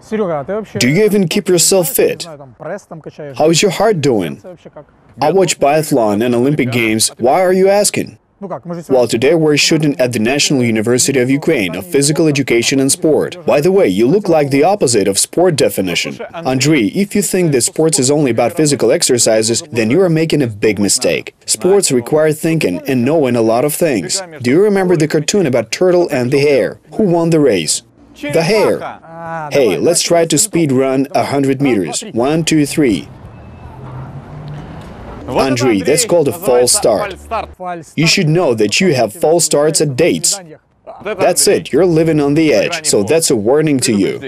Do you even keep yourself fit? How is your heart doing? I watch biathlon and Olympic Games. Why are you asking? Well, today we're shooting at the National University of Ukraine of Physical Education and Sport. By the way, you look like the opposite of sport definition. Andrei, if you think that sports is only about physical exercises, then you are making a big mistake. Sports require thinking and knowing a lot of things. Do you remember the cartoon about turtle and the hare? Who won the race? The hare. Hey, let's try to speed run 100 meters. 1, 2, 3. Andrei, that's called a false start. You should know that you have false starts at dates. That's it, you're living on the edge, so that's a warning to you.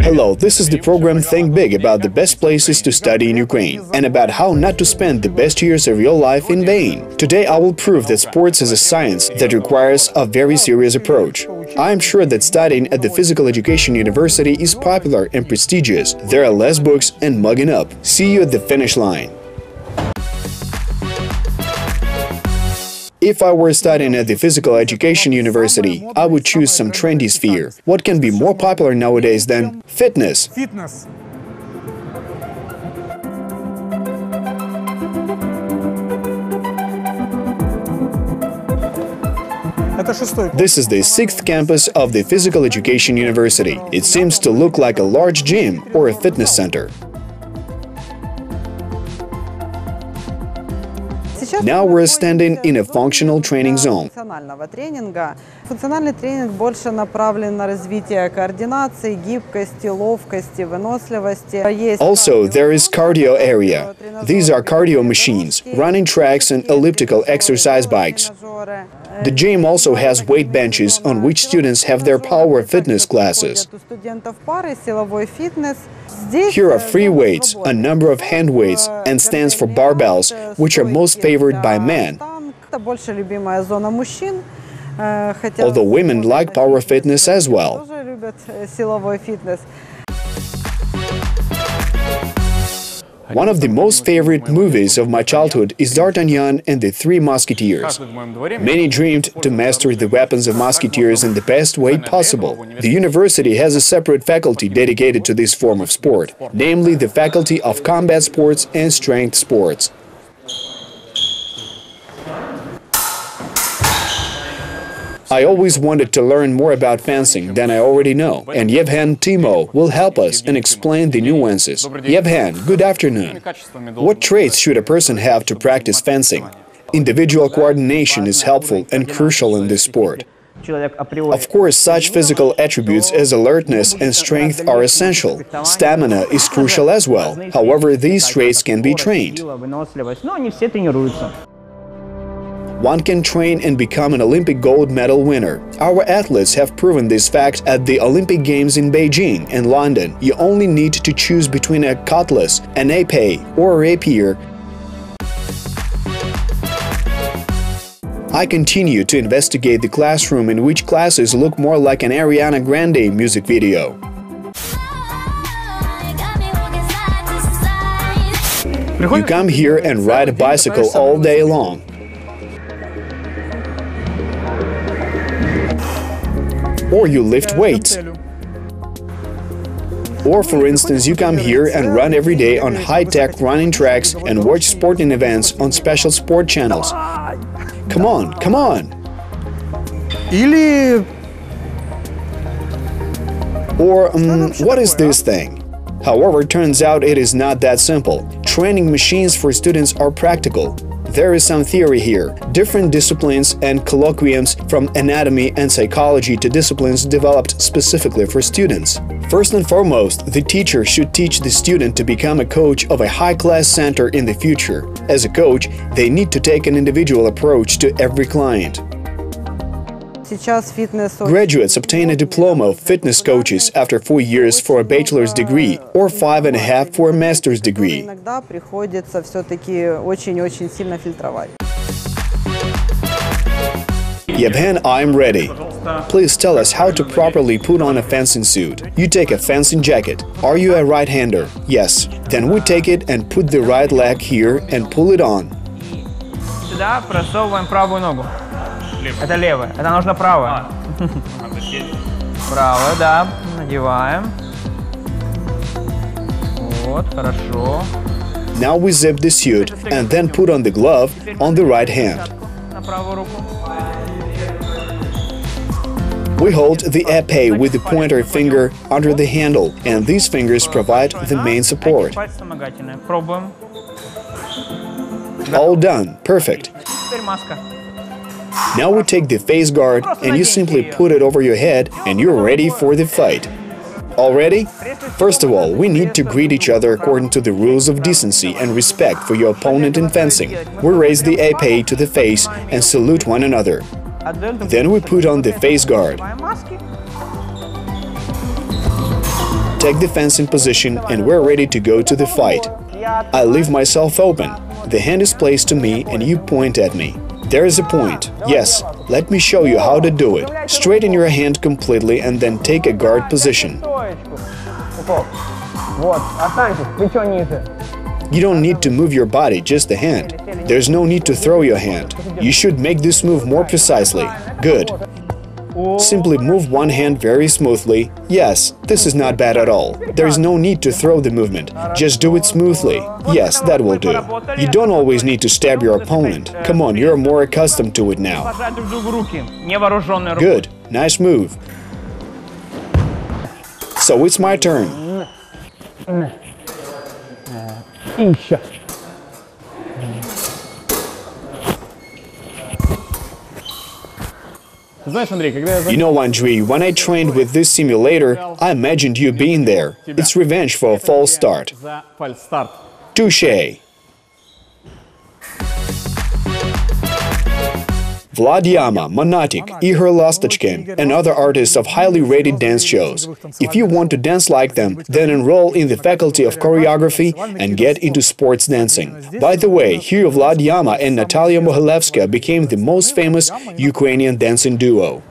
Hello, this is the program Think Big about the best places to study in Ukraine and about how not to spend the best years of your life in vain. Today I will prove that sports is a science that requires a very serious approach. I am sure that studying at the Physical Education University is popular and prestigious. There are less books and mugging up. See you at the finish line. If I were studying at the Physical Education University, I would choose some trendy sphere. What can be more popular nowadays than fitness? This is the 6th campus of the Physical Education University. It seems to look like a large gym or a fitness center. Now we're standing in a functional training zone. Also, there is cardio area. These are cardio machines, running tracks and elliptical exercise bikes. The gym also has weight benches on which students have their power fitness classes. Here are free weights, a number of hand weights, and stands for barbells, which are most favored by men. Although women like power fitness as well. One of the most favorite movies of my childhood is D'Artagnan and the Three Musketeers. Many dreamed to master the weapons of musketeers in the best way possible. The university has a separate faculty dedicated to this form of sport, namely the Faculty of Combat Sports and Strength Sports. I always wanted to learn more about fencing than I already know, and Yevhen Timo will help us and explain the nuances. Yevhen, good afternoon. What traits should a person have to practice fencing? Individual coordination is helpful and crucial in this sport. Of course, such physical attributes as alertness and strength are essential. Stamina is crucial as well. However, these traits can be trained. One can train and become an Olympic gold medal winner. Our athletes have proven this fact at the Olympic Games in Beijing and London. You only need to choose between a cutlass, an épée, or a rapier. I continue to investigate the classroom in which classes look more like an Ariana Grande music video. You come here and ride a bicycle all day long. Or you lift weights. Or, for instance, you come here and run every day on high-tech running tracks and watch sporting events on special sport channels. Come on, come on! Or, what is this thing? However, turns out it is not that simple. Training machines for students are practical. There is some theory here, different disciplines and colloquiums from anatomy and psychology to disciplines developed specifically for students. First and foremost, the teacher should teach the student to become a coach of a high-class center in the future. As a coach, they need to take an individual approach to every client. Graduates obtain a diploma of fitness coaches after 4 years for a bachelor's degree or 5.5 for a master's degree. Yevhen, I'm ready. Please tell us how to properly put on a fencing suit. You take a fencing jacket. Are you a right-hander? Yes. Then we take it and put the right leg here and pull it on. Сюда просовываем правую ногу. Это левая. Это нужно правая. Правая, да. Надеваем. Вот, хорошо. Now we zip the suit and then put on the glove on the right hand. We hold the épée with the pointer finger under the handle, and these fingers provide the main support. All done. Perfect. Now we take the face guard and you simply put it over your head and you're ready for the fight. All ready? First of all, we need to greet each other according to the rules of decency and respect for your opponent in fencing. We raise the épée to the face and salute one another. Then we put on the face guard. Take the fencing position and we're ready to go to the fight. I leave myself open. The hand is placed to me and you point at me. There is a point. Yes, let me show you how to do it. Straighten your hand completely and then take a guard position. You don't need to move your body, just the hand. There's no need to throw your hand. You should make this move more precisely. Good. Simply move one hand very smoothly. Yes, this is not bad at all. There is no need to throw the movement. Just do it smoothly. Yes, that will do. You don't always need to stab your opponent. Come on, you're more accustomed to it now. Good. Nice move. So it's my turn. You know, Andrei, when I trained with this simulator, I imagined you being there. It's revenge for a false start. Touché. Vlad Yama, Monatik, Ihor Lastachkin, and other artists of highly rated dance shows. If you want to dance like them, then enroll in the Faculty of Choreography and get into sports dancing. By the way, here Vlad Yama and Natalia Mohilevska became the most famous Ukrainian dancing duo.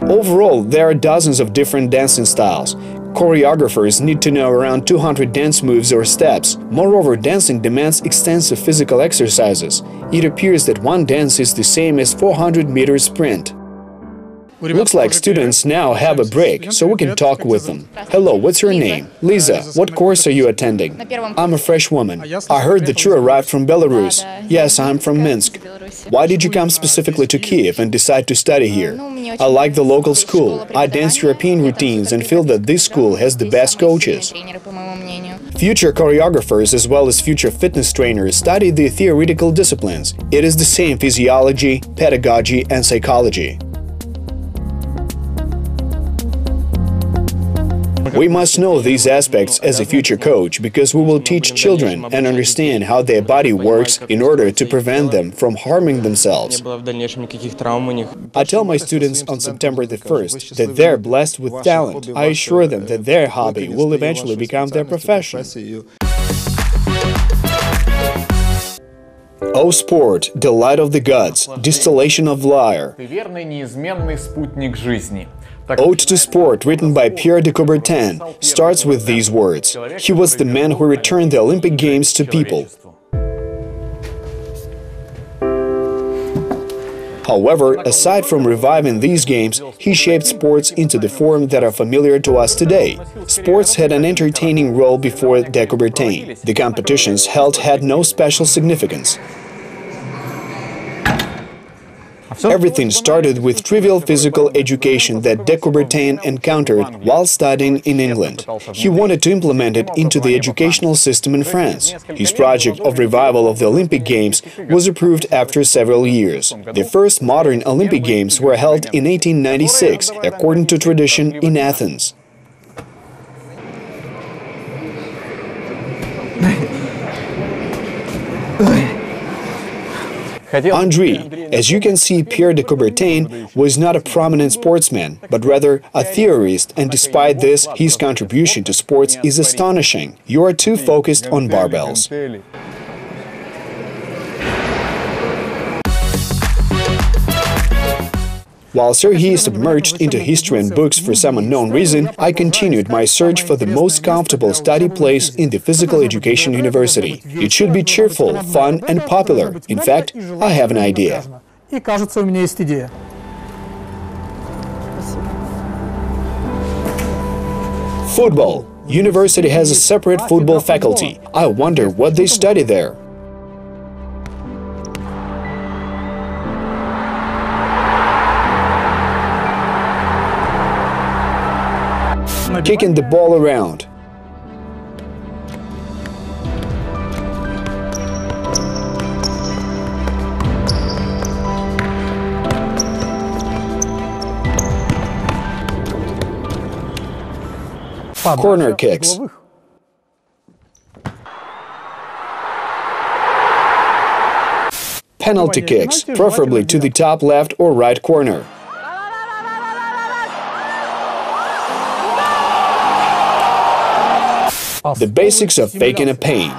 Overall, there are dozens of different dancing styles. Choreographers need to know around 200 dance moves or steps. Moreover, dancing demands extensive physical exercises. It appears that one dance is the same as 400-meter sprint. Looks like students now have a break, so we can talk with them. Hello, what's your name? Lisa, what course are you attending? I'm a fresh woman. I heard that you arrived from Belarus. Yes, I'm from Minsk. Why did you come specifically to Kiev and decide to study here? I like the local school. I dance European routines and feel that this school has the best coaches. Future choreographers as well as future fitness trainers study the theoretical disciplines. It is the same physiology, pedagogy and psychology. We must know these aspects as a future coach because we will teach children and understand how their body works in order to prevent them from harming themselves. I tell my students on September the 1st that they're blessed with talent. I assure them that their hobby will eventually become their profession. O sport, delight of the gods, distillation of lyre. Ode to Sport, written by Pierre de Coubertin, starts with these words. He was the man who returned the Olympic Games to people. However, aside from reviving these games, he shaped sports into the form that are familiar to us today. Sports had an entertaining role before de Coubertin. The competitions held had no special significance. Everything started with trivial physical education that de Coubertin encountered while studying in England. He wanted to implement it into the educational system in France. His project of revival of the Olympic Games was approved after several years. The first modern Olympic Games were held in 1896, according to tradition, in Athens. Andrei, as you can see, Pierre de Coubertin was not a prominent sportsman, but rather a theorist, and despite this, his contribution to sports is astonishing. You are too focused on barbells. While Serhiy submerged into history and books for some unknown reason, I continued my search for the most comfortable study place in the physical education university. It should be cheerful, fun and popular. In fact, I have an idea. Football. University has a separate football faculty. I wonder what they study there. Kicking the ball around. Corner kicks. Penalty kicks, preferably to the top left or right corner. The basics of faking a pain.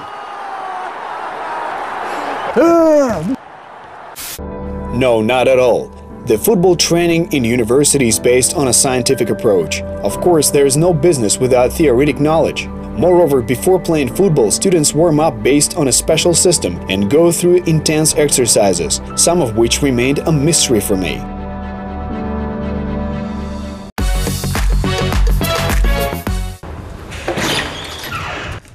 No, not at all. The football training in university is based on a scientific approach. Of course, there is no business without theoretic knowledge. Moreover, before playing football, students warm up based on a special system and go through intense exercises, some of which remained a mystery for me.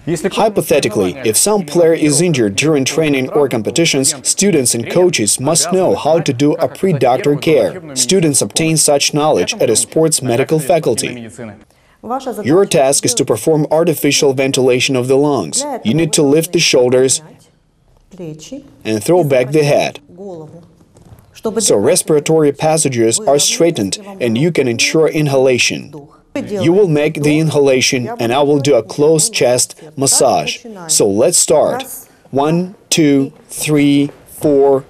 Hypothetically, if some player is injured during training or competitions, students and coaches must know how to do a pre-doctor care. Students obtain such knowledge at a sports medical faculty. Your task is to perform artificial ventilation of the lungs. You need to lift the shoulders and throw back the head. So respiratory passages are straightened and you can ensure inhalation. You will make the inhalation and I will do a closed chest massage. So let's start. 1, 2, 3, 4.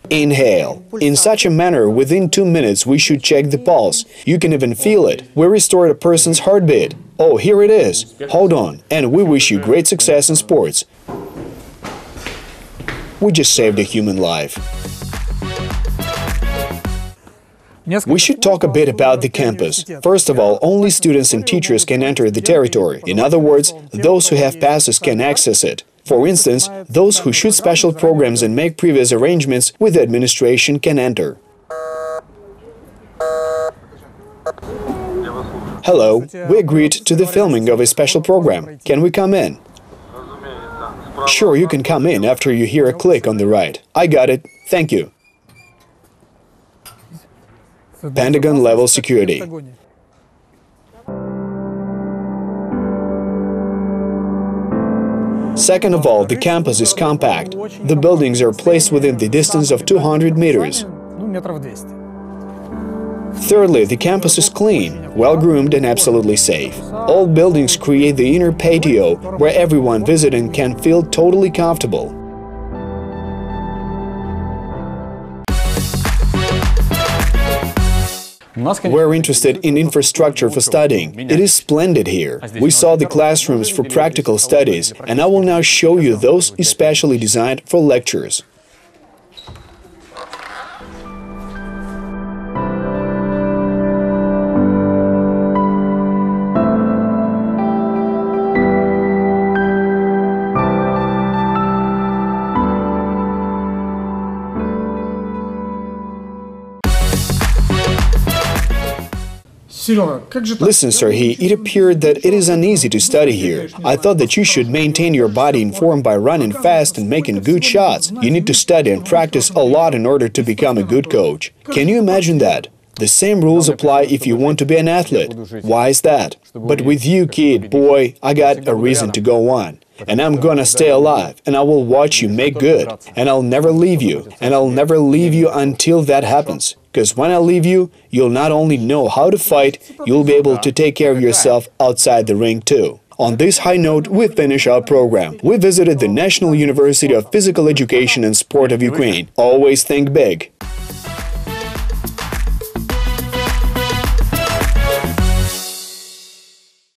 Inhale. In such a manner, within 2 minutes, we should check the pulse. You can even feel it. We restored a person's heartbeat. Oh, here it is. Hold on. And we wish you great success in sports. We just saved a human life. We should talk a bit about the campus. First of all, only students and teachers can enter the territory. In other words, those who have passes can access it. For instance, those who shoot special programs and make previous arrangements with the administration can enter. Hello, we agreed to the filming of a special program. Can we come in? Sure, you can come in after you hear a click on the right. I got it. Thank you. Pentagon level security. Second of all, the campus is compact. The buildings are placed within the distance of 200 meters. Thirdly, the campus is clean, well-groomed and absolutely safe. All buildings create the inner patio where everyone visiting can feel totally comfortable. We're interested in infrastructure for studying. It is splendid here. We saw the classrooms for practical studies, and I will now show you those especially designed for lectures. Listen, Serhiy, it appeared that it is uneasy to study here. I thought that you should maintain your body in form by running fast and making good shots. You need to study and practice a lot in order to become a good coach. Can you imagine that? The same rules apply if you want to be an athlete. Why is that? But with you, kid, boy, I got a reason to go on. And I'm gonna stay alive, and I will watch you make good, and I'll never leave you, and I'll never leave you until that happens. Because when I leave you, you'll not only know how to fight, you'll be able to take care of yourself outside the ring too. On this high note, we finish our program. We visited the National University of Physical Education and Sport of Ukraine. Always think big.